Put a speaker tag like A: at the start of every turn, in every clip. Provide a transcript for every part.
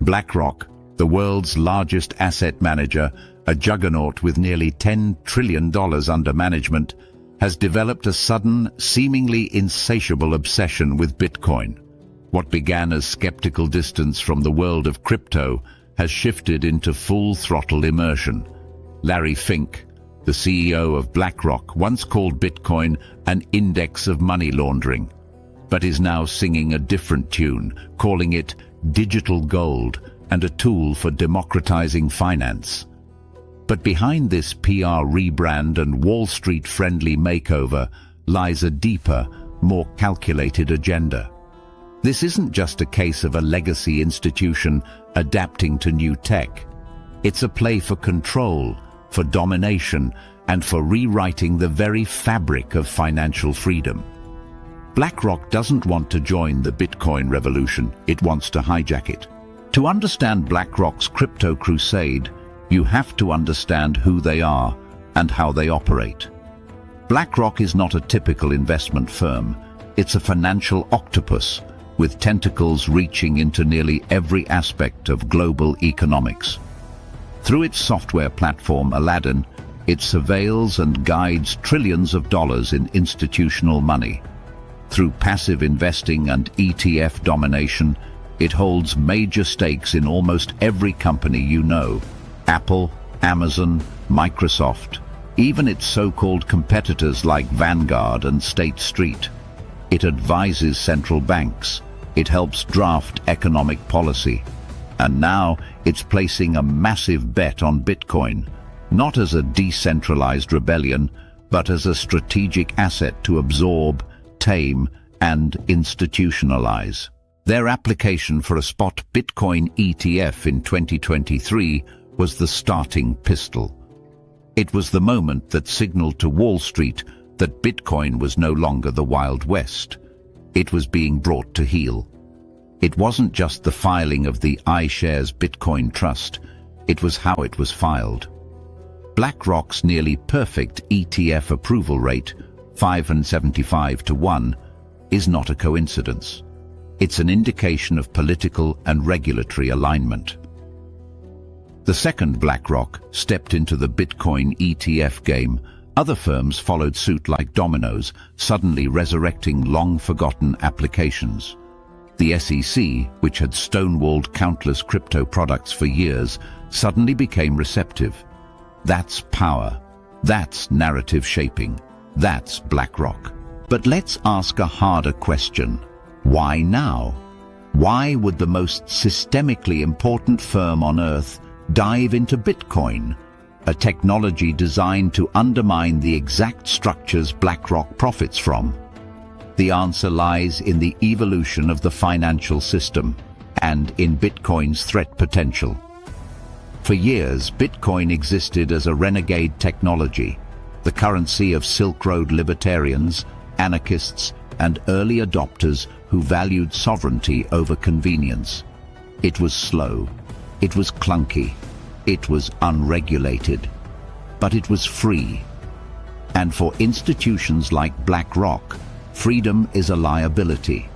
A: BlackRock, the world's largest asset manager, a juggernaut with nearly $10 trillion under management, has developed a sudden, seemingly insatiable obsession with Bitcoin. What began as skeptical distance from the world of crypto has shifted into full-throttle immersion. Larry Fink, the CEO of BlackRock, once called Bitcoin an index of money laundering, but is now singing a different tune, calling it digital gold and a tool for democratizing finance. But behind this PR rebrand and Wall Street-friendly makeover lies a deeper, more calculated agenda. This isn't just a case of a legacy institution adapting to new tech. It's a play for control, for domination, and for rewriting the very fabric of financial freedom. BlackRock doesn't want to join the Bitcoin revolution, it wants to hijack it. To understand BlackRock's crypto crusade, you have to understand who they are and how they operate. BlackRock is not a typical investment firm. It's a financial octopus with tentacles reaching into nearly every aspect of global economics. Through its software platform, Aladdin, it surveils and guides trillions of dollars in institutional money. Through passive investing and ETF domination, it holds major stakes in almost every company you know: Apple, Amazon, Microsoft, even its so-called competitors like Vanguard and State Street. It advises central banks. It helps draft economic policy. And now it's placing a massive bet on Bitcoin, not as a decentralized rebellion, but as a strategic asset to absorb, tame, and institutionalize. Their application for a spot Bitcoin ETF in 2023 was the starting pistol. It was the moment that signaled to Wall Street that Bitcoin was no longer the Wild West. It was being brought to heel. It wasn't just the filing of the iShares Bitcoin Trust, it was how it was filed. BlackRock's nearly perfect ETF approval rate, 575 to 1, is not a coincidence. It's an indication of political and regulatory alignment. The second BlackRock stepped into the Bitcoin ETF game, other firms followed suit like dominoes, suddenly resurrecting long-forgotten applications. The SEC, which had stonewalled countless crypto products for years, suddenly became receptive. That's power. That's narrative shaping. That's BlackRock. But let's ask a harder question. Why now? Why would the most systemically important firm on earth dive into Bitcoin, a technology designed to undermine the exact structures BlackRock profits from? The answer lies in the evolution of the financial system and in Bitcoin's threat potential. For years, Bitcoin existed as a renegade technology, the currency of Silk Road libertarians, anarchists, and early adopters who valued sovereignty over convenience. It was slow, it was clunky, it was unregulated, but it was free. And for institutions like BlackRock, freedom is a liability.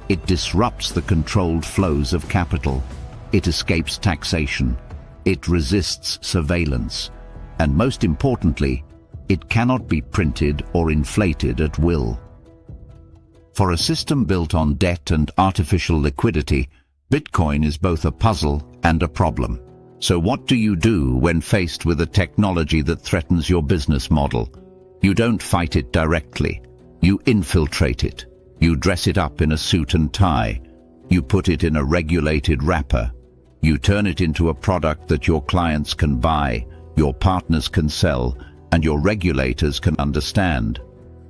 A: It disrupts the controlled flows of capital. It escapes taxation. It resists surveillance. And most importantly, it cannot be printed or inflated at will. For a system built on debt and artificial liquidity, Bitcoin is both a puzzle and a problem. So what do you do when faced with a technology that threatens your business model? You don't fight it directly. You infiltrate it. You dress it up in a suit and tie. You put it in a regulated wrapper. You turn it into a product that your clients can buy, your partners can sell, and your regulators can understand.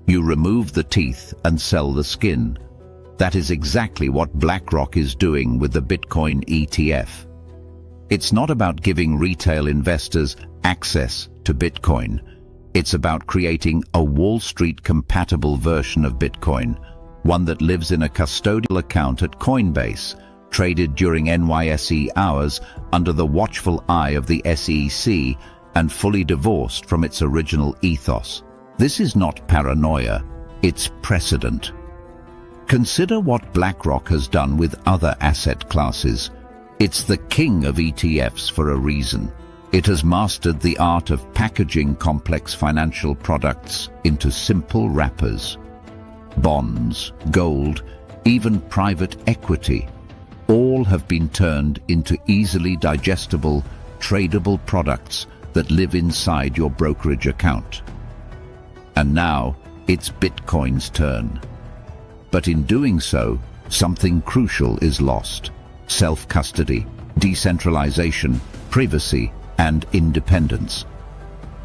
A: You remove the teeth and sell the skin. That is exactly what BlackRock is doing with the Bitcoin ETF. It's not about giving retail investors access to Bitcoin. It's about creating a Wall Street-compatible version of Bitcoin, one that lives in a custodial account at Coinbase, traded during NYSE hours under the watchful eye of the SEC and fully divorced from its original ethos. This is not paranoia, it's precedent. Consider what BlackRock has done with other asset classes. It's the king of ETFs for a reason. It has mastered the art of packaging complex financial products into simple wrappers. Bonds, gold, even private equity, all have been turned into easily digestible, tradable products that live inside your brokerage account. And now, it's Bitcoin's turn. But in doing so, something crucial is lost: self-custody, decentralization, privacy, and independence.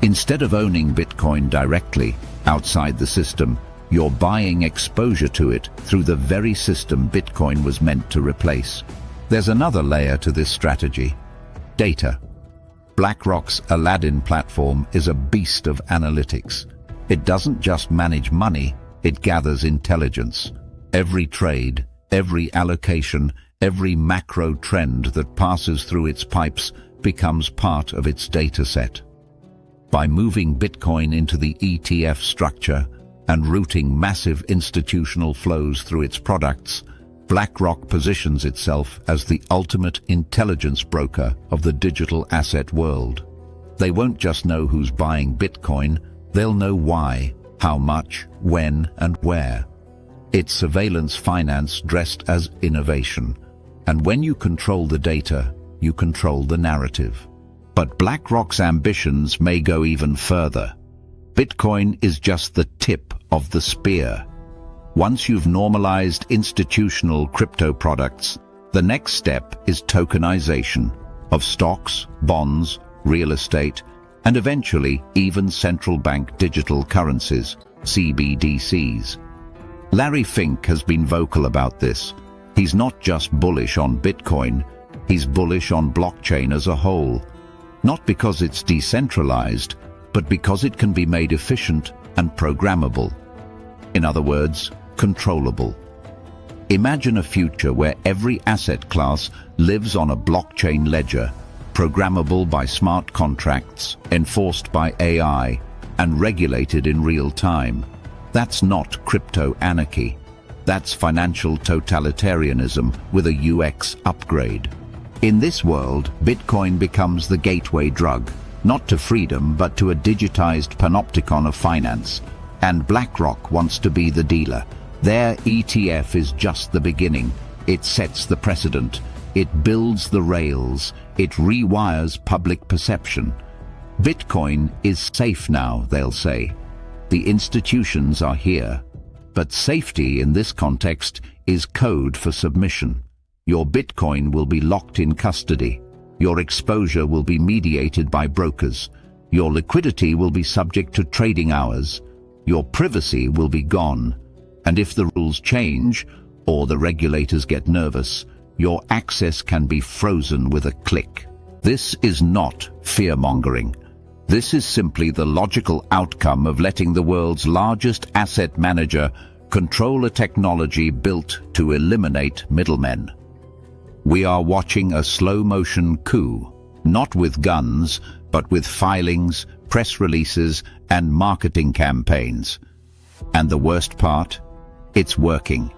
A: Instead of owning Bitcoin directly, outside the system, you're buying exposure to it through the very system Bitcoin was meant to replace. There's another layer to this strategy: data. BlackRock's Aladdin platform is a beast of analytics. It doesn't just manage money, it gathers intelligence. Every trade, every allocation, every macro trend that passes through its pipes becomes part of its data set. By moving Bitcoin into the ETF structure and routing massive institutional flows through its products, BlackRock positions itself as the ultimate intelligence broker of the digital asset world. They won't just know who's buying Bitcoin, they'll know why, how much, when, and where. It's surveillance finance dressed as innovation. And when you control the data, you control the narrative. But BlackRock's ambitions may go even further. Bitcoin is just the tip of the spear. Once you've normalized institutional crypto products, the next step is tokenization of stocks, bonds, real estate, and eventually even central bank digital currencies, CBDCs. Larry Fink has been vocal about this. He's not just bullish on Bitcoin, he's bullish on blockchain as a whole. Not because it's decentralized, but because it can be made efficient and programmable. In other words, controllable. Imagine a future where every asset class lives on a blockchain ledger, programmable by smart contracts, enforced by AI, and regulated in real time. That's not crypto anarchy. That's financial totalitarianism with a UX upgrade. In this world, Bitcoin becomes the gateway drug, not to freedom but to a digitized panopticon of finance. And BlackRock wants to be the dealer. Their ETF is just the beginning. It sets the precedent. It builds the rails. It rewires public perception. Bitcoin is safe now, they'll say. The institutions are here. But safety in this context is code for submission. Your Bitcoin will be locked in custody. Your exposure will be mediated by brokers. Your liquidity will be subject to trading hours. Your privacy will be gone. And if the rules change, or the regulators get nervous, your access can be frozen with a click. This is not fear-mongering. This is simply the logical outcome of letting the world's largest asset manager control a technology built to eliminate middlemen. We are watching a slow-motion coup, not with guns, but with filings, press releases, and marketing campaigns. And the worst part? It's working.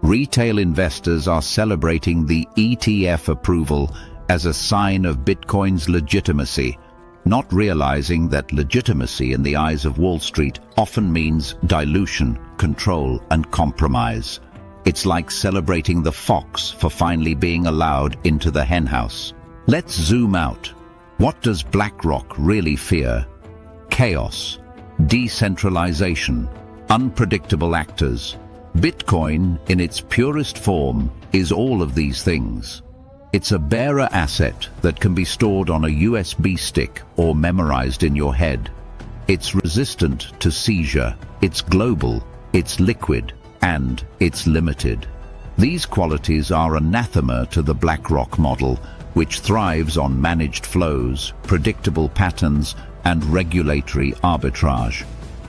A: Retail investors are celebrating the ETF approval as a sign of Bitcoin's legitimacy, not realizing that legitimacy in the eyes of Wall Street often means dilution, control, and compromise. It's like celebrating the fox for finally being allowed into the henhouse. Let's zoom out. What does BlackRock really fear? Chaos, decentralization, unpredictable actors. Bitcoin, in its purest form, is all of these things. It's a bearer asset that can be stored on a USB stick or memorized in your head. It's resistant to seizure, it's global, it's liquid, and it's limited. These qualities are anathema to the BlackRock model, which thrives on managed flows, predictable patterns, and regulatory arbitrage.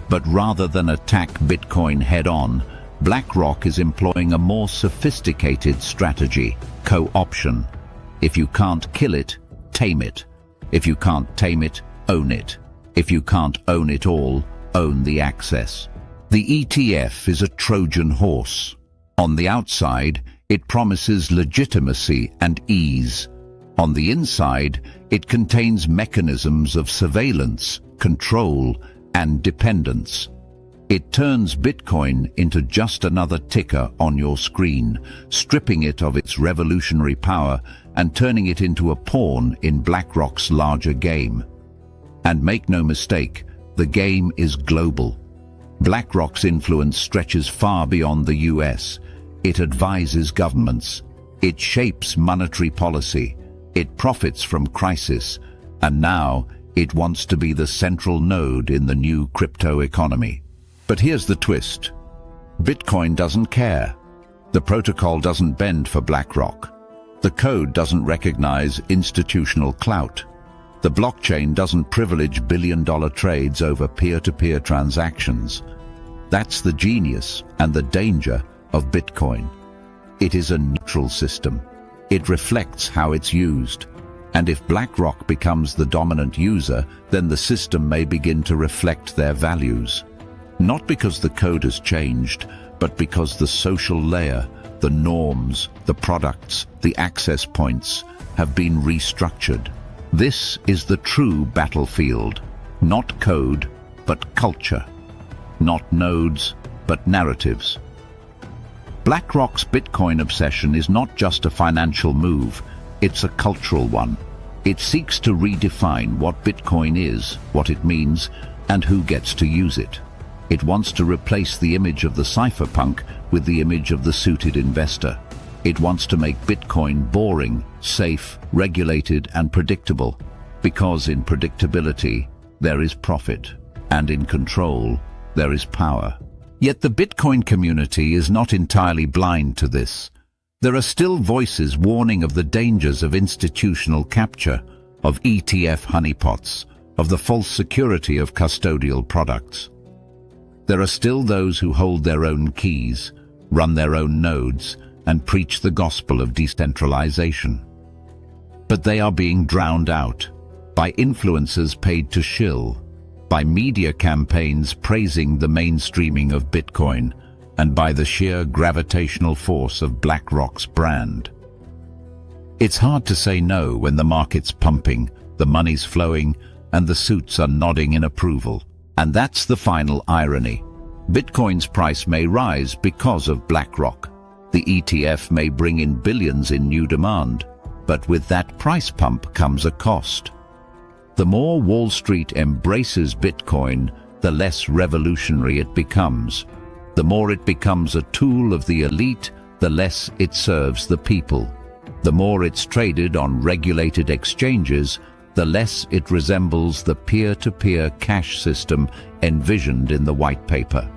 A: But rather than attack Bitcoin head-on, BlackRock is employing a more sophisticated strategy: co-option. If you can't kill it, tame it. If you can't tame it, own it. If you can't own it all, own the access. The ETF is a Trojan horse. On the outside, It promises legitimacy and ease. On the inside, it contains mechanisms of surveillance, control, and dependence. It turns Bitcoin into just another ticker on your screen, stripping it of its revolutionary power and turning it into a pawn in BlackRock's larger game. And make no mistake, the game is global. BlackRock's influence stretches far beyond the US. It advises governments. It shapes monetary policy. It profits from crisis. And now, it wants to be the central node in the new crypto economy. But here's the twist. Bitcoin doesn't care. The protocol doesn't bend for BlackRock. The code doesn't recognize institutional clout. The blockchain doesn't privilege billion-dollar trades over peer-to-peer transactions. That's the genius and the danger of Bitcoin. It is a neutral system. It reflects how it's used. And if BlackRock becomes the dominant user, then the system may begin to reflect their values. Not because the code has changed, but because the social layer, the norms, the products, the access points have been restructured. This is the true battlefield. Not code, but culture. Not nodes, but narratives. BlackRock's Bitcoin obsession is not just a financial move, it's a cultural one. It seeks to redefine what Bitcoin is, what it means, and who gets to use it. It wants to replace the image of the cypherpunk with the image of the suited investor. It wants to make Bitcoin boring, safe, regulated, and predictable, because in predictability, there is profit, and in control, there is power. Yet the Bitcoin community is not entirely blind to this. There are still voices warning of the dangers of institutional capture, of ETF honeypots, of the false security of custodial products. There are still those who hold their own keys, run their own nodes, and preach the gospel of decentralization. But they are being drowned out by influencers paid to shill, by media campaigns praising the mainstreaming of Bitcoin, and by the sheer gravitational force of BlackRock's brand. It's hard to say no when the market's pumping, the money's flowing, and the suits are nodding in approval. And that's the final irony. Bitcoin's price may rise because of BlackRock. The ETF may bring in billions in new demand, but with that price pump comes a cost. The more Wall Street embraces Bitcoin, the less revolutionary it becomes. The more it becomes a tool of the elite, the less it serves the people. The more it's traded on regulated exchanges, the less it resembles the peer-to-peer cash system envisioned in the white paper.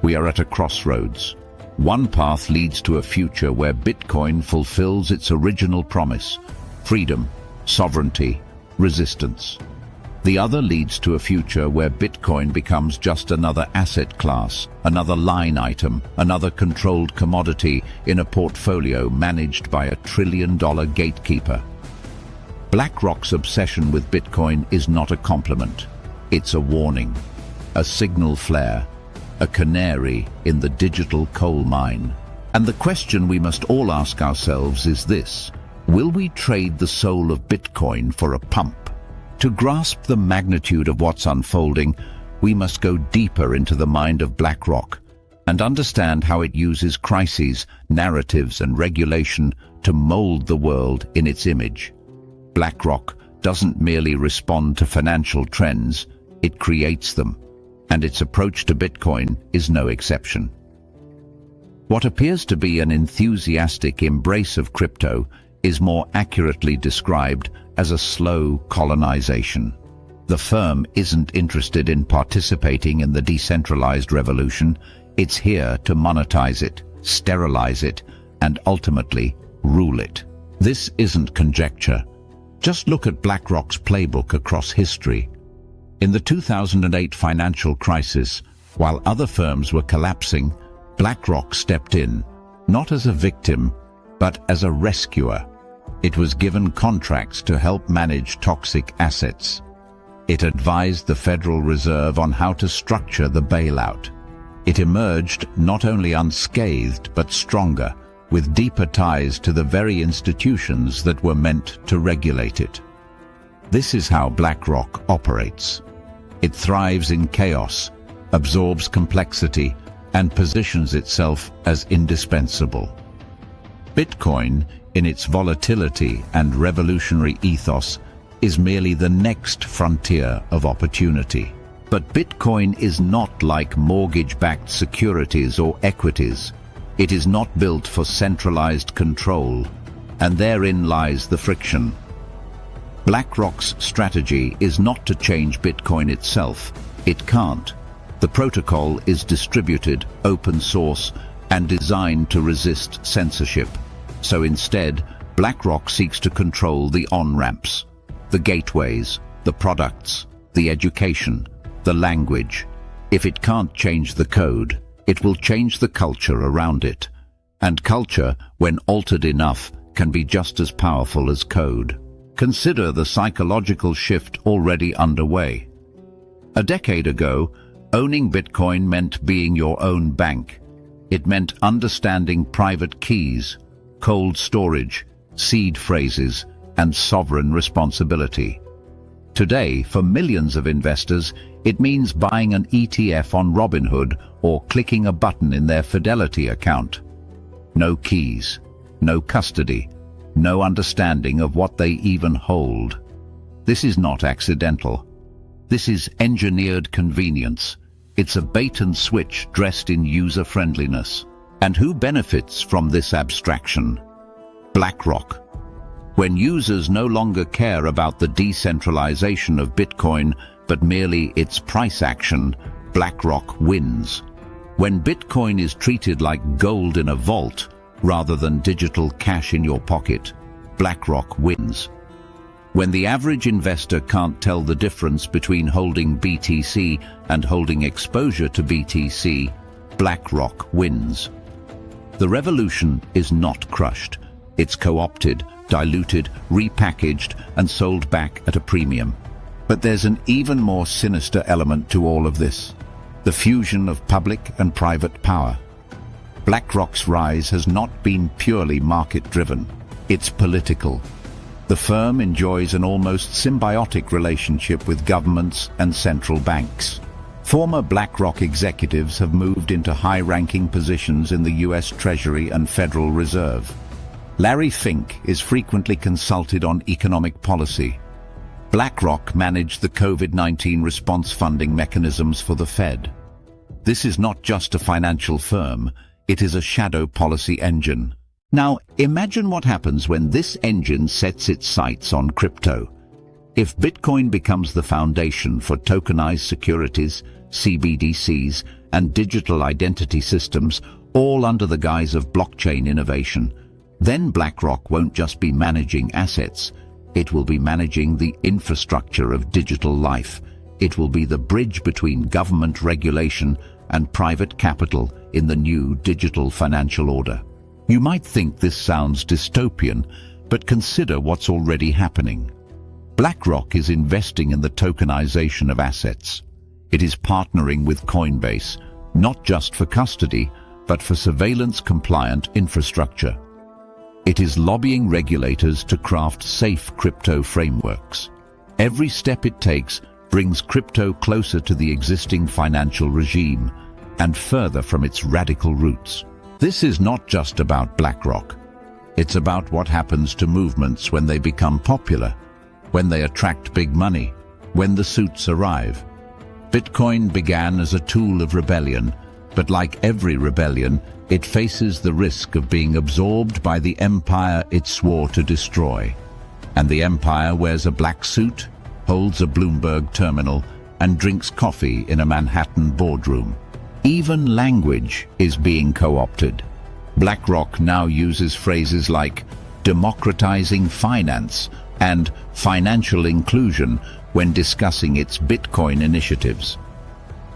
A: We are at a crossroads. One path leads to a future where Bitcoin fulfills its original promise: freedom, sovereignty, resistance. The other leads to a future where Bitcoin becomes just another asset class, another line item, another controlled commodity in a portfolio managed by $1 trillion gatekeeper. BlackRock's obsession with Bitcoin is not a compliment. It's a warning, a signal flare, a canary in the digital coal mine. And the question we must all ask ourselves is this: will we trade the soul of Bitcoin for a pump? To grasp the magnitude of what's unfolding, we must go deeper into the mind of BlackRock and understand how it uses crises, narratives, and regulation to mold the world in its image. BlackRock doesn't merely respond to financial trends, it creates them, and its approach to Bitcoin is no exception. What appears to be an enthusiastic embrace of crypto is more accurately described as a slow colonization. The firm isn't interested in participating in the decentralized revolution. It's here to monetize it, sterilize it, and ultimately rule it. This isn't conjecture. Just look at BlackRock's playbook across history. In the 2008 financial crisis, while other firms were collapsing, BlackRock stepped in, not as a victim, but as a rescuer. It was given contracts to help manage toxic assets. It advised the Federal Reserve on how to structure the bailout. It emerged not only unscathed but stronger, with deeper ties to the very institutions that were meant to regulate it. This is how BlackRock operates. It thrives in chaos, absorbs complexity, and positions itself as indispensable. Bitcoin, in its volatility and revolutionary ethos, is merely the next frontier of opportunity. But Bitcoin is not like mortgage-backed securities or equities. It is not built for centralized control, and therein lies the friction. BlackRock's strategy is not to change Bitcoin itself. It can't. The protocol is distributed, open source, and designed to resist censorship. So instead, BlackRock seeks to control the on-ramps, the gateways, the products, the education, the language. If it can't change the code, it will change the culture around it. And culture, when altered enough, can be just as powerful as code. Consider the psychological shift already underway. A decade ago, owning Bitcoin meant being your own bank. It meant understanding private keys, cold storage, seed phrases, and sovereign responsibility. Today, for millions of investors, it means buying an ETF on Robinhood or clicking a button in their Fidelity account. No keys, no custody, no understanding of what they even hold. This is not accidental. This is engineered convenience. It's a bait and switch dressed in user-friendliness. And who benefits from this abstraction? BlackRock. When users no longer care about the decentralization of Bitcoin, but merely its price action, BlackRock wins. When Bitcoin is treated like gold in a vault, rather than digital cash in your pocket, BlackRock wins. When the average investor can't tell the difference between holding BTC and holding exposure to BTC, BlackRock wins. The revolution is not crushed. It's co-opted, diluted, repackaged, and sold back at a premium. But there's an even more sinister element to all of this: the fusion of public and private power. BlackRock's rise has not been purely market-driven. It's political. The firm enjoys an almost symbiotic relationship with governments and central banks. Former BlackRock executives have moved into high-ranking positions in the US Treasury and Federal Reserve. Larry Fink is frequently consulted on economic policy. BlackRock managed the COVID-19 response funding mechanisms for the Fed. This is not just a financial firm, it is a shadow policy engine. Now, imagine what happens when this engine sets its sights on crypto. If Bitcoin becomes the foundation for tokenized securities, CBDCs, and digital identity systems, all under the guise of blockchain innovation, then BlackRock won't just be managing assets. It will be managing the infrastructure of digital life. It will be the bridge between government regulation and private capital in the new digital financial order. You might think this sounds dystopian, but consider what's already happening. BlackRock is investing in the tokenization of assets. It is partnering with Coinbase, not just for custody, but for surveillance-compliant infrastructure. It is lobbying regulators to craft safe crypto frameworks. Every step it takes brings crypto closer to the existing financial regime and further from its radical roots. This is not just about BlackRock. It's about what happens to movements when they become popular, when they attract big money, when the suits arrive. Bitcoin began as a tool of rebellion, but like every rebellion, it faces the risk of being absorbed by the empire it swore to destroy. And the empire wears a black suit, holds a Bloomberg terminal, and drinks coffee in a Manhattan boardroom. Even language is being co-opted. BlackRock now uses phrases like democratizing finance and financial inclusion when discussing its Bitcoin initiatives.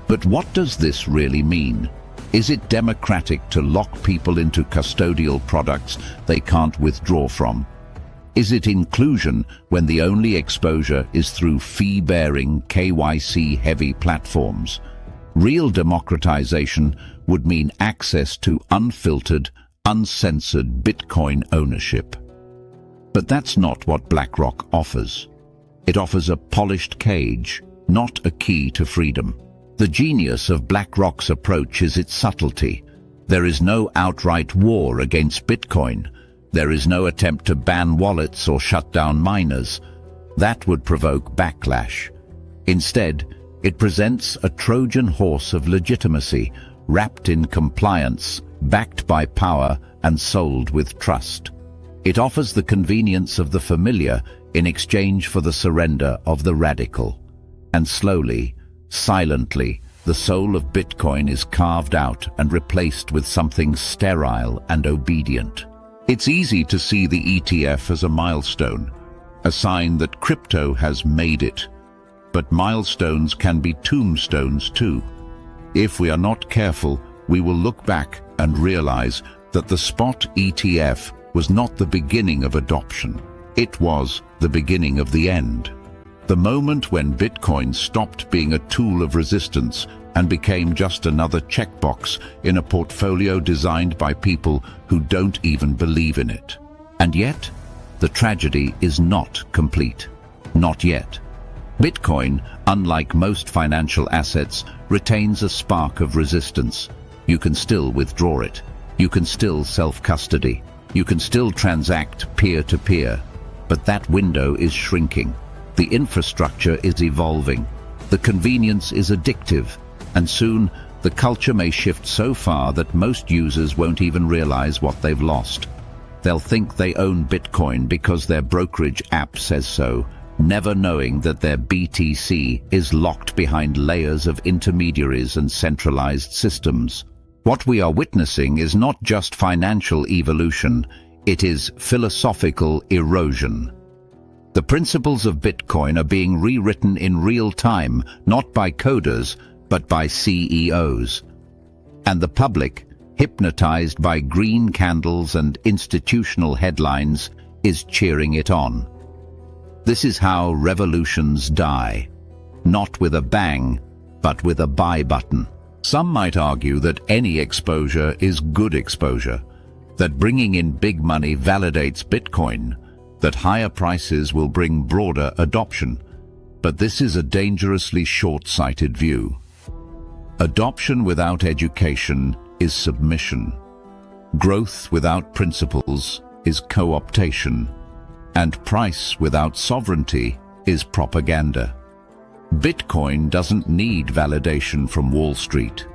A: But what does this really mean? Is it democratic to lock people into custodial products they can't withdraw from? Is it inclusion when the only exposure is through fee-bearing, KYC-heavy platforms? Real democratization would mean access to unfiltered, uncensored Bitcoin ownership. But that's not what BlackRock offers. It offers a polished cage, not a key to freedom. The genius of BlackRock's approach is its subtlety. There is no outright war against Bitcoin. There is no attempt to ban wallets or shut down miners. That would provoke backlash. Instead, it presents a Trojan horse of legitimacy, wrapped in compliance, backed by power, and sold with trust. It offers the convenience of the familiar in exchange for the surrender of the radical. And slowly, silently, the soul of Bitcoin is carved out and replaced with something sterile and obedient. It's easy to see the ETF as a milestone, a sign that crypto has made it. But milestones can be tombstones too. If we are not careful, we will look back and realize that the spot ETF was not the beginning of adoption. It was the beginning of the end. The moment when Bitcoin stopped being a tool of resistance and became just another checkbox in a portfolio designed by people who don't even believe in it. And yet, the tragedy is not complete. Not yet. Bitcoin, unlike most financial assets, retains a spark of resistance. You can still withdraw it. You can still self-custody. You can still transact peer-to-peer. But that window is shrinking. The infrastructure is evolving. The convenience is addictive. And soon, the culture may shift so far that most users won't even realize what they've lost. They'll think they own Bitcoin because their brokerage app says so, never knowing that their BTC is locked behind layers of intermediaries and centralized systems. What we are witnessing is not just financial evolution, it is philosophical erosion. The principles of Bitcoin are being rewritten in real time, not by coders, but by CEOs. And the public, hypnotized by green candles and institutional headlines, is cheering it on. This is how revolutions die. Not with a bang, but with a buy button. Some might argue that any exposure is good exposure, that bringing in big money validates Bitcoin, that higher prices will bring broader adoption. But this is a dangerously short-sighted view. Adoption without education is submission. Growth without principles is co-optation. And price without sovereignty is propaganda. Bitcoin doesn't need validation from Wall Street.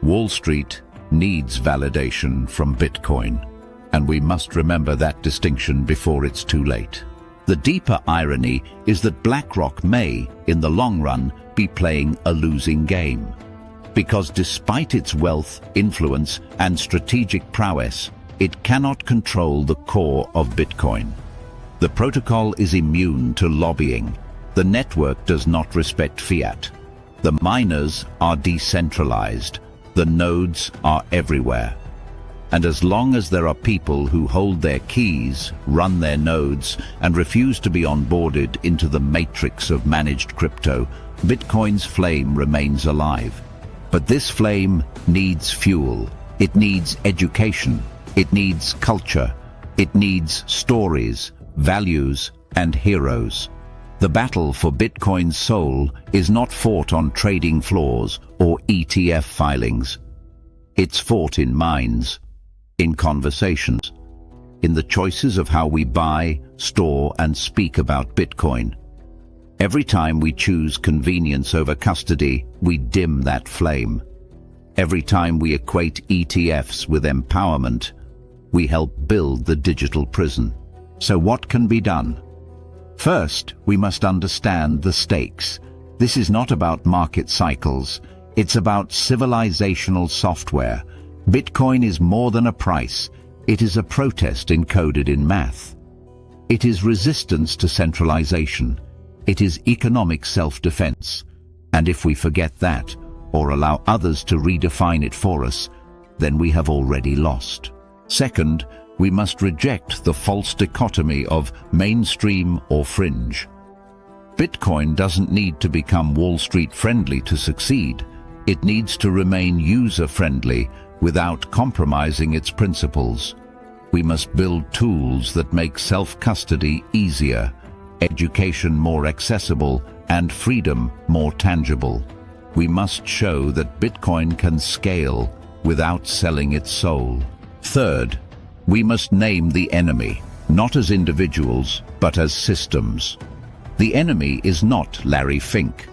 A: Wall Street needs validation from Bitcoin. And we must remember that distinction before it's too late. The deeper irony is that BlackRock may, in the long run, be playing a losing game. Because despite its wealth, influence, and strategic prowess, it cannot control the core of Bitcoin. The protocol is immune to lobbying. The network does not respect fiat. The miners are decentralized. The nodes are everywhere. And as long as there are people who hold their keys, run their nodes, and refuse to be onboarded into the matrix of managed crypto, Bitcoin's flame remains alive. But this flame needs fuel. It needs education. It needs culture. It needs stories, values, and heroes. The battle for Bitcoin's soul is not fought on trading floors or ETF filings. It's fought in minds, in conversations, in the choices of how we buy, store, and speak about Bitcoin. Every time we choose convenience over custody, we dim that flame. Every time we equate ETFs with empowerment, we help build the digital prison. So what can be done? First, we must understand the stakes. This is not about market cycles. It's about civilizational software. Bitcoin is more than a price. It is a protest encoded in math. It is resistance to centralization. It is economic self-defense. And if we forget that, or allow others to redefine it for us, then we have already lost. Second, we must reject the false dichotomy of mainstream or fringe. Bitcoin doesn't need to become Wall Street friendly to succeed. It needs to remain user-friendly, without compromising its principles. We must build tools that make self-custody easier, education more accessible, and freedom more tangible. We must show that Bitcoin can scale without selling its soul. Third, we must name the enemy, not as individuals, but as systems. The enemy is not Larry Fink.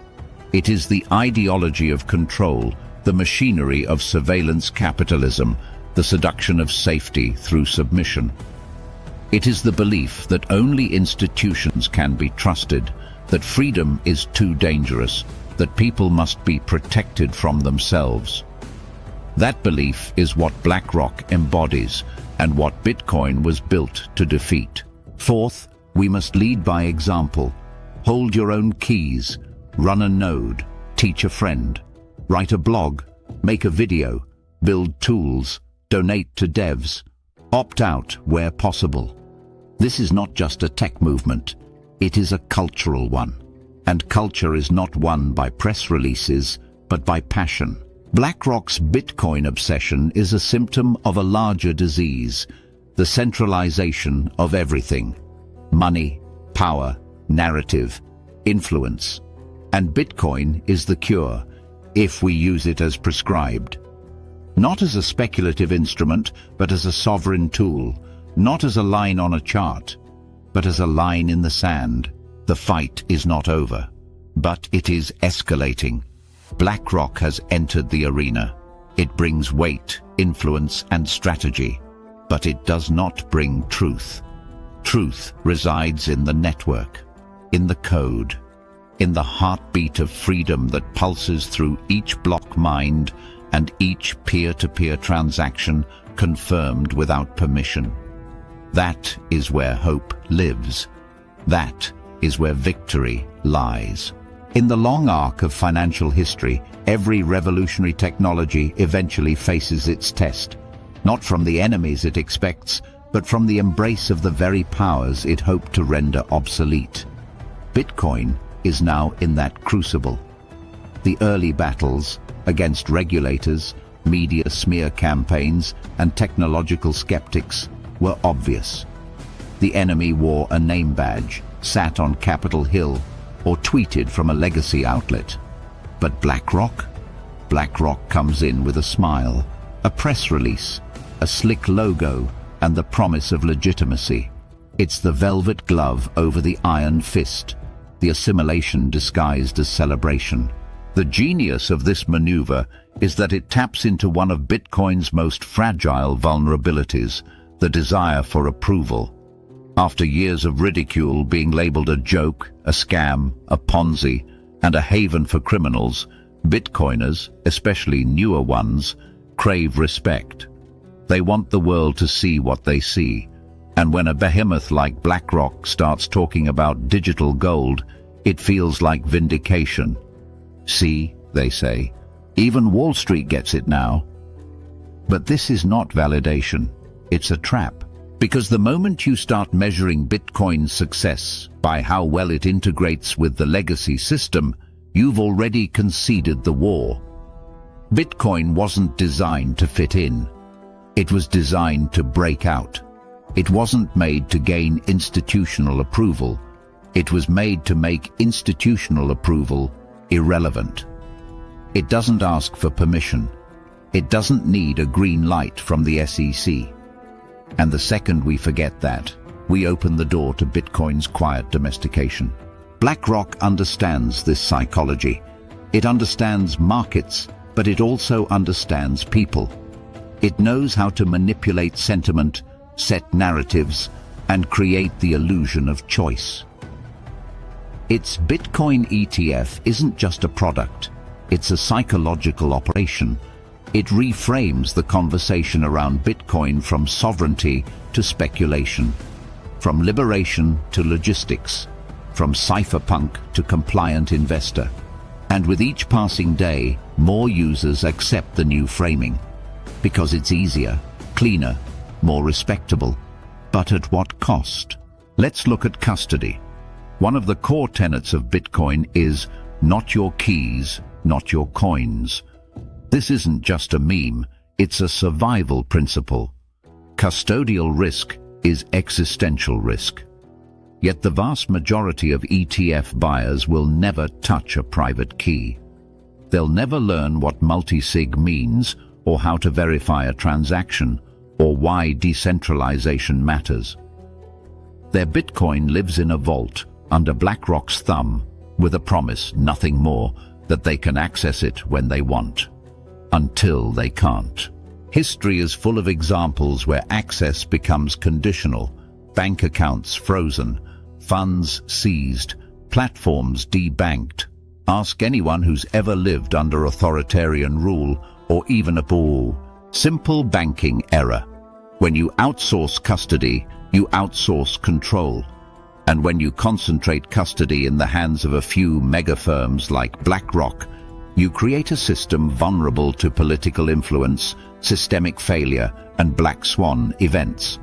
A: It is the ideology of control, the machinery of surveillance capitalism, the seduction of safety through submission. It is the belief that only institutions can be trusted, that freedom is too dangerous, that people must be protected from themselves. That belief is what BlackRock embodies and what Bitcoin was built to defeat. Fourth, we must lead by example. Hold your own keys, run a node, teach a friend, write a blog, make a video, build tools, donate to devs, opt out where possible. This is not just a tech movement, it is a cultural one. And culture is not won by press releases, but by passion. BlackRock's Bitcoin obsession is a symptom of a larger disease, the centralization of everything. Money, power, narrative, influence. And Bitcoin is the cure, if we use it as prescribed. Not as a speculative instrument, but as a sovereign tool. Not as a line on a chart, but as a line in the sand. The fight is not over, but it is escalating. BlackRock has entered the arena. It brings weight, influence, and strategy, but it does not bring truth. Truth resides in the network, in the code, in the heartbeat of freedom that pulses through each block mined and each peer-to-peer transaction confirmed without permission. That is where hope lives. That is where victory lies. In the long arc of financial history, every revolutionary technology eventually faces its test, not from the enemies it expects, but from the embrace of the very powers it hoped to render obsolete. Bitcoin is now in that crucible. The early battles against regulators, media smear campaigns, and technological skeptics were obvious. The enemy wore a name badge, sat on Capitol Hill, or tweeted from a legacy outlet. But BlackRock? BlackRock comes in with a smile, a press release, a slick logo, and the promise of legitimacy. It's the velvet glove over the iron fist, the assimilation disguised as celebration. The genius of this maneuver is that it taps into one of Bitcoin's most fragile vulnerabilities, the desire for approval. After years of ridicule, being labeled a joke, a scam, a Ponzi, and a haven for criminals, Bitcoiners, especially newer ones, crave respect. They want the world to see what they see. And when a behemoth like BlackRock starts talking about digital gold, it feels like vindication. See, they say, even Wall Street gets it now. But this is not validation. It's a trap. Because the moment you start measuring Bitcoin's success by how well it integrates with the legacy system, you've already conceded the war. Bitcoin wasn't designed to fit in. It was designed to break out. It wasn't made to gain institutional approval. It was made to make institutional approval irrelevant. It doesn't ask for permission. It doesn't need a green light from the SEC. And the second we forget that, we open the door to Bitcoin's quiet domestication. BlackRock understands this psychology. It understands markets, but it also understands people. It knows how to manipulate sentiment, set narratives, and create the illusion of choice. Its Bitcoin ETF isn't just a product, it's a psychological operation. It reframes the conversation around Bitcoin from sovereignty to speculation, from liberation to logistics, from cypherpunk to compliant investor. And with each passing day, more users accept the new framing, because it's easier, cleaner, more respectable. But at what cost? Let's look at custody. One of the core tenets of Bitcoin is not your keys, not your coins. This isn't just a meme, It's a survival principle. Custodial risk is existential risk. Yet the vast majority of ETF buyers will never touch a private key. They'll never learn what multi-sig means, or how to verify a transaction, or why decentralization matters. Their Bitcoin lives in a vault under BlackRock's thumb, with a promise, nothing more, that they can access it when they want. Until they can't. History is full of examples where access becomes conditional, bank accounts frozen, funds seized, platforms debanked. Ask anyone who's ever lived under authoritarian rule or even a bull. Simple banking error. When you outsource custody, you outsource control. And when you concentrate custody in the hands of a few mega firms like BlackRock, you create a system vulnerable to political influence, systemic failure, and black swan events.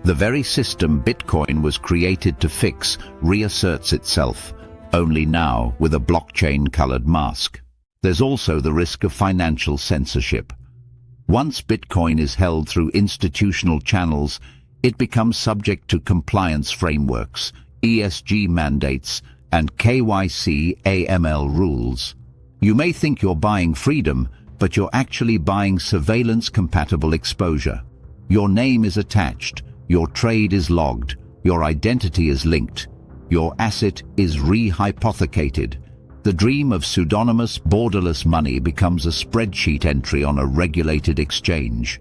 A: The very system Bitcoin was created to fix reasserts itself, only now with a blockchain-colored mask. There's also the risk of financial censorship. Once Bitcoin is held through institutional channels, it becomes subject to compliance frameworks, ESG mandates, and KYC/AML rules. You may think you're buying freedom, but you're actually buying surveillance-compatible exposure. Your name is attached, your trade is logged, your identity is linked, your asset is rehypothecated. The dream of pseudonymous, borderless money becomes a spreadsheet entry on a regulated exchange.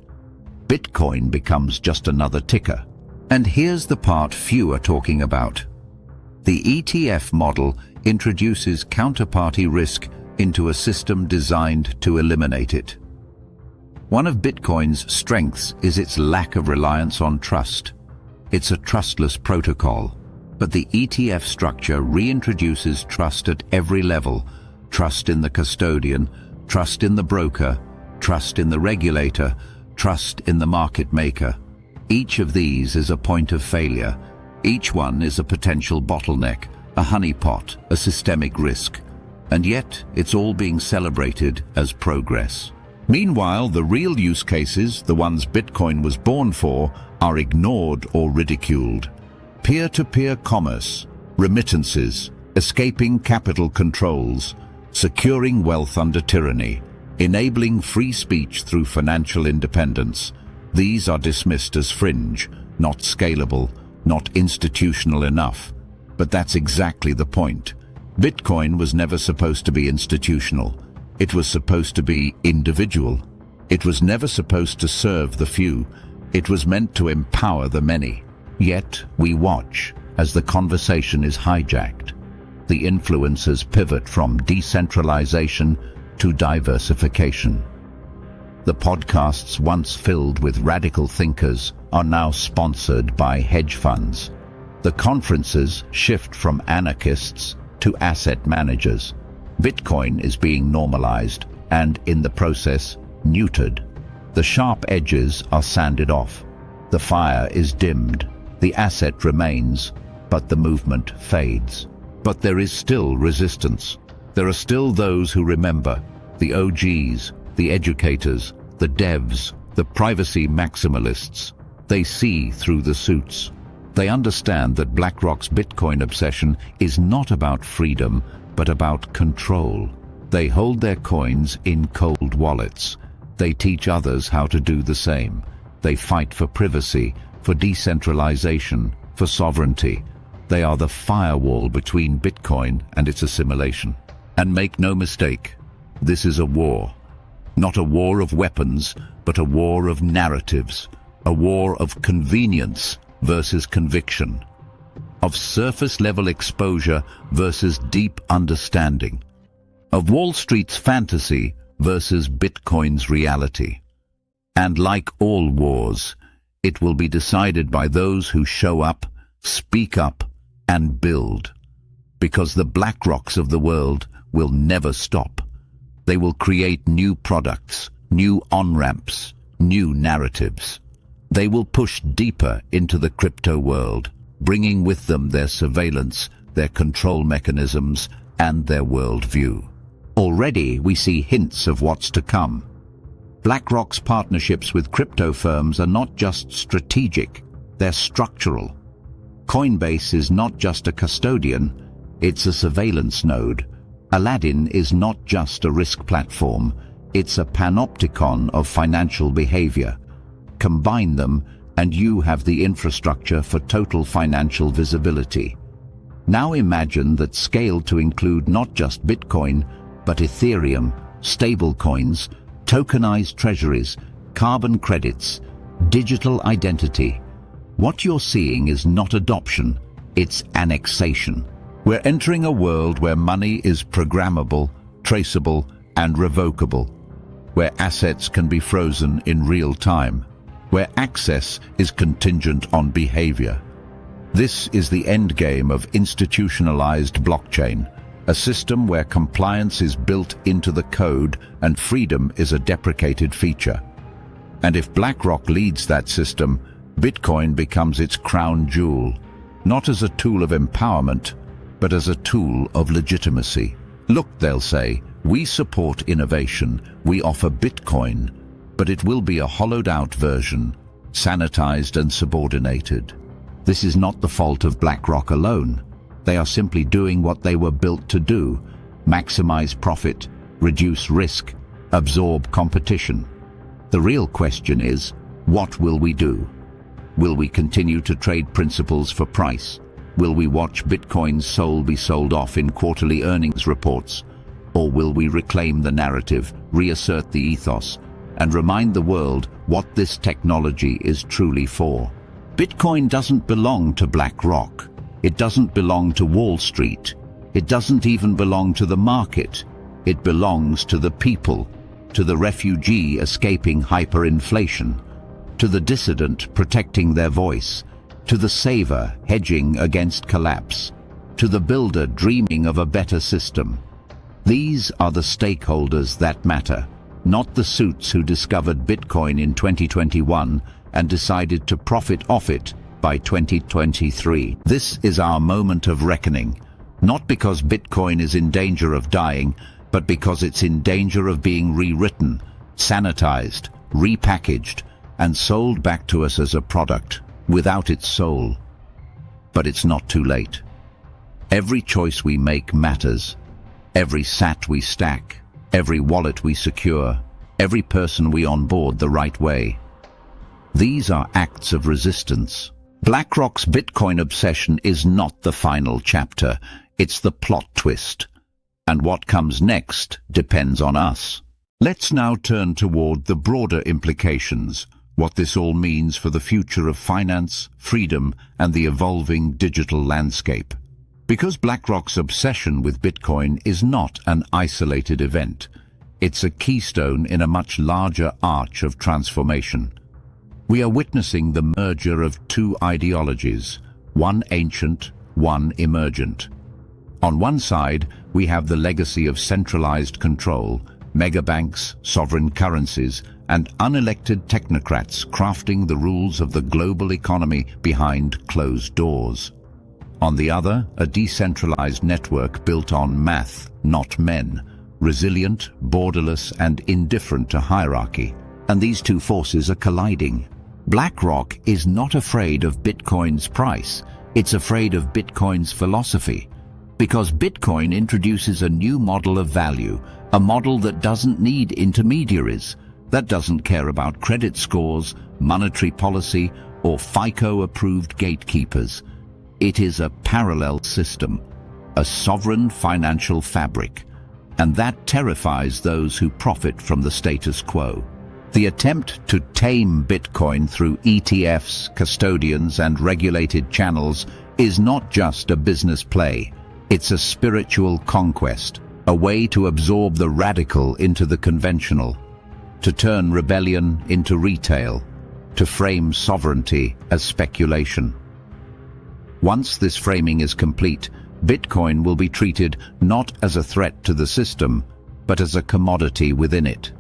A: Bitcoin becomes just another ticker. And here's the part few are talking about. The ETF model introduces counterparty risk into a system designed to eliminate it. One of Bitcoin's strengths is its lack of reliance on trust. It's a trustless protocol, but the ETF structure reintroduces trust at every level: trust in the custodian, trust in the broker, trust in the regulator, trust in the market maker. Each of these is a point of failure. Each one is a potential bottleneck, a honeypot, a systemic risk. And yet, it's all being celebrated as progress. Meanwhile, the real use cases, the ones Bitcoin was born for, are ignored or ridiculed. Peer-to-peer commerce, remittances, escaping capital controls, securing wealth under tyranny, enabling free speech through financial independence. These are dismissed as fringe, not scalable, not institutional enough. But that's exactly the point. Bitcoin was never supposed to be institutional. It was supposed to be individual. It was never supposed to serve the few. It was meant to empower the many. Yet we watch as the conversation is hijacked. The influencers pivot from decentralization to diversification. The podcasts once filled with radical thinkers are now sponsored by hedge funds. The conferences shift from anarchists to asset managers. Bitcoin is being normalized and, in the process, neutered. The sharp edges are sanded off. The fire is dimmed. The asset remains, but the movement fades. But there is still resistance. There are still those who remember, the OGs, the educators, the devs, the privacy maximalists. They see through the suits. They understand that BlackRock's Bitcoin obsession is not about freedom, but about control. They hold their coins in cold wallets. They teach others how to do the same. They fight for privacy, for decentralization, for sovereignty. They are the firewall between Bitcoin and its assimilation. And make no mistake, this is a war. Not a war of weapons, but a war of narratives. A war of convenience versus conviction. Of surface-level exposure versus deep understanding. Of Wall Street's fantasy versus Bitcoin's reality. And like all wars, it will be decided by those who show up, speak up, and build. Because the BlackRock's of the world will never stop. They will create new products, new on-ramps, new narratives. They will push deeper into the crypto world, bringing with them their surveillance, their control mechanisms, and their worldview. Already we see hints of what's to come. BlackRock's partnerships with crypto firms are not just strategic, they're structural. Coinbase is not just a custodian, it's a surveillance node. Aladdin is not just a risk platform, it's a panopticon of financial behavior. Combine them, and you have the infrastructure for total financial visibility. Now imagine that scaled to include not just Bitcoin, but Ethereum, stablecoins, tokenized treasuries, carbon credits, digital identity. What you're seeing is not adoption, it's annexation. We're entering a world where money is programmable, traceable, and revocable, where assets can be frozen in real time, where access is contingent on behavior. This is the endgame of institutionalized blockchain, a system where compliance is built into the code and freedom is a deprecated feature. And if BlackRock leads that system, Bitcoin becomes its crown jewel, not as a tool of empowerment, but as a tool of legitimacy. Look, they'll say, we support innovation, we offer Bitcoin, but it will be a hollowed-out version, sanitized and subordinated. This is not the fault of BlackRock alone. They are simply doing what they were built to do: maximize profit, reduce risk, absorb competition. The real question is, what will we do? Will we continue to trade principles for price? Will we watch Bitcoin's soul be sold off in quarterly earnings reports? Or will we reclaim the narrative, reassert the ethos, and remind the world what this technology is truly for? Bitcoin doesn't belong to BlackRock. It doesn't belong to Wall Street. It doesn't even belong to the market. It belongs to the people, to the refugee escaping hyperinflation, to the dissident protecting their voice, to the saver hedging against collapse, to the builder dreaming of a better system. These are the stakeholders that matter, not the suits who discovered Bitcoin in 2021 and decided to profit off it by 2023. This is our moment of reckoning, not because Bitcoin is in danger of dying, but because it's in danger of being rewritten, sanitized, repackaged, and sold back to us as a product without its soul. But it's not too late. Every choice we make matters. Every sat we stack, every wallet we secure, every person we onboard the right way. These are acts of resistance. BlackRock's Bitcoin obsession is not the final chapter, it's the plot twist. And what comes next depends on us. Let's now turn toward the broader implications, what this all means for the future of finance, freedom, and the evolving digital landscape. Because BlackRock's obsession with Bitcoin is not an isolated event, it's a keystone in a much larger arch of transformation. We are witnessing the merger of two ideologies, one ancient, one emergent. On one side, we have the legacy of centralized control, megabanks, sovereign currencies, and unelected technocrats crafting the rules of the global economy behind closed doors. On the other, a decentralized network built on math, not men, resilient, borderless, and indifferent to hierarchy. And these two forces are colliding. BlackRock is not afraid of Bitcoin's price, it's afraid of Bitcoin's philosophy. Because Bitcoin introduces a new model of value, a model that doesn't need intermediaries, that doesn't care about credit scores, monetary policy, or FICO-approved gatekeepers. It is a parallel system, a sovereign financial fabric, and that terrifies those who profit from the status quo. The attempt to tame Bitcoin through ETFs, custodians, and regulated channels is not just a business play. It's a spiritual conquest, a way to absorb the radical into the conventional, to turn rebellion into retail, to frame sovereignty as speculation. Once this framing is complete, Bitcoin will be treated not as a threat to the system, but as a commodity within it,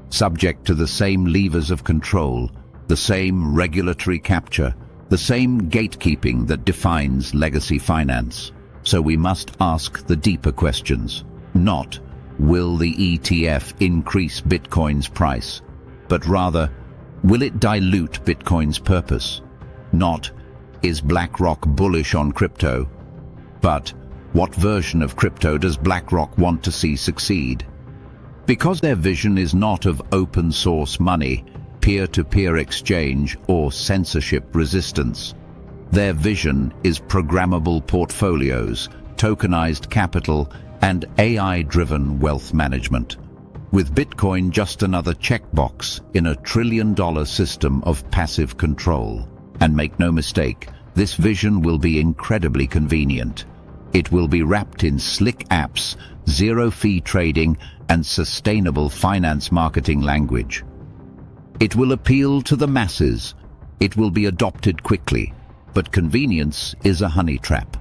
A: subject to the same levers of control, the same regulatory capture, the same gatekeeping that defines legacy finance. So we must ask the deeper questions. Not, will the ETF increase Bitcoin's price? but rather, will it dilute Bitcoin's purpose? Not, is BlackRock bullish on crypto? But, what version of crypto does BlackRock want to see succeed? Because their vision is not of open-source money, peer-to-peer exchange, or censorship resistance. Their vision is programmable portfolios, tokenized capital, and AI-driven wealth management. With Bitcoin just another checkbox in a trillion-dollar system of passive control. And make no mistake, this vision will be incredibly convenient. It will be wrapped in slick apps, zero-fee trading, and sustainable finance marketing language. It will appeal to the masses. It will be adopted quickly, but convenience is a honey trap.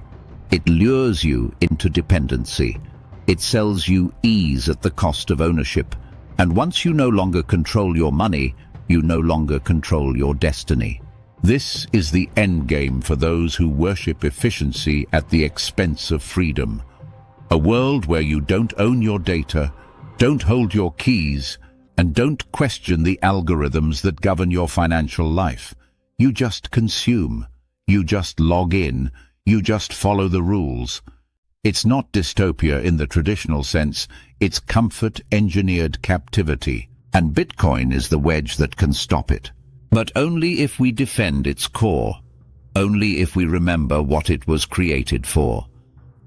A: It lures you into dependency. It sells you ease at the cost of ownership. And once you no longer control your money, you no longer control your destiny. This is the endgame for those who worship efficiency at the expense of freedom. A world where you don't own your data, don't hold your keys, and don't question the algorithms that govern your financial life. You just consume. You just log in. You just follow the rules. It's not dystopia in the traditional sense. It's comfort-engineered captivity. And Bitcoin is the wedge that can stop it. But only if we defend its core. Only if we remember what it was created for.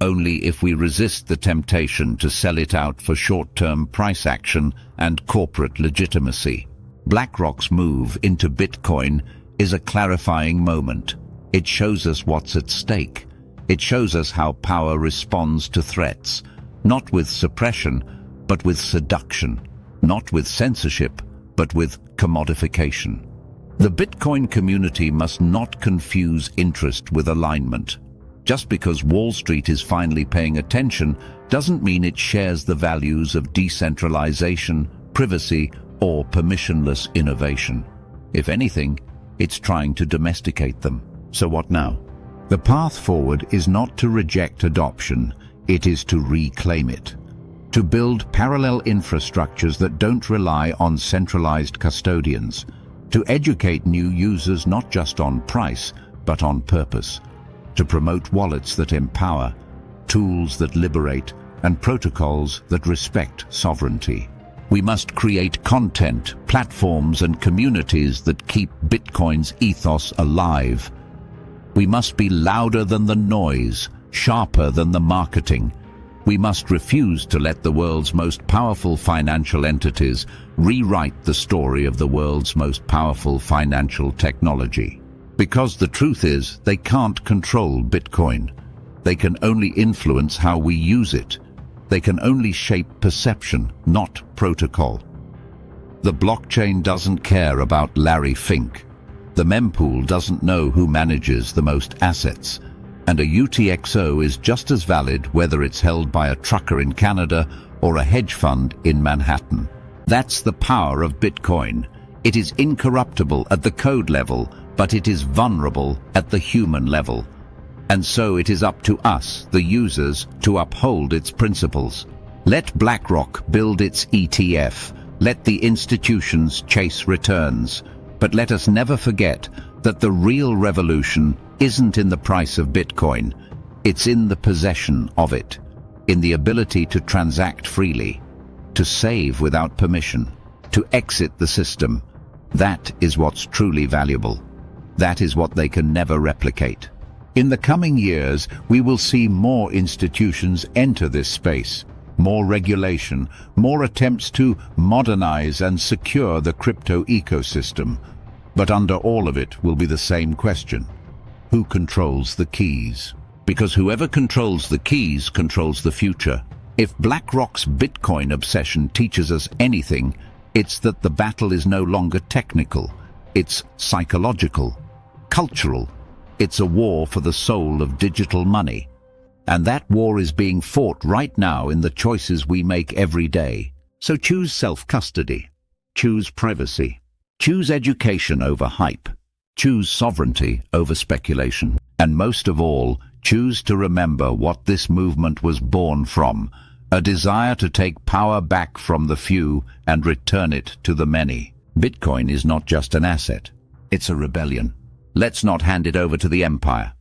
A: Only if we resist the temptation to sell it out for short-term price action and corporate legitimacy. BlackRock's move into Bitcoin is a clarifying moment. It shows us what's at stake. It shows us how power responds to threats, not with suppression, but with seduction, not with censorship, but with commodification. The Bitcoin community must not confuse interest with alignment. Just because Wall Street is finally paying attention doesn't mean it shares the values of decentralization, privacy, or permissionless innovation. If anything, it's trying to domesticate them. So what now? The path forward is not to reject adoption, it is to reclaim it. To build parallel infrastructures that don't rely on centralized custodians. To educate new users not just on price, but on purpose. To promote wallets that empower, tools that liberate, and protocols that respect sovereignty. We must create content, platforms, and communities that keep Bitcoin's ethos alive. We must be louder than the noise, sharper than the marketing. We must refuse to let the world's most powerful financial entities rewrite the story of the world's most powerful financial technology. Because the truth is, they can't control Bitcoin. They can only influence how we use it. They can only shape perception, not protocol. The blockchain doesn't care about Larry Fink. The mempool doesn't know who manages the most assets. And a UTXO is just as valid whether it's held by a trucker in Canada or a hedge fund in Manhattan. That's the power of Bitcoin. It is incorruptible at the code level, but it is vulnerable at the human level. And so it is up to us, the users, to uphold its principles. Let BlackRock build its ETF. Let the institutions chase returns. But let us never forget that the real revolution isn't in the price of Bitcoin. It's in the possession of it, in the ability to transact freely, to save without permission, to exit the system. That is what's truly valuable. That is what they can never replicate. In the coming years, we will see more institutions enter this space, more regulation, more attempts to modernize and secure the crypto ecosystem. But under all of it will be the same question. Who controls the keys? Because whoever controls the keys controls the future. If BlackRock's Bitcoin obsession teaches us anything, it's that the battle is no longer technical. It's psychological, cultural. It's a war for the soul of digital money. And that war is being fought right now in the choices we make every day. So choose self-custody. Choose privacy. Choose education over hype. Choose sovereignty over speculation. And most of all, choose to remember what this movement was born from, a desire to take power back from the few and return it to the many. Bitcoin is not just an asset. It's a rebellion. Let's not hand it over to the empire.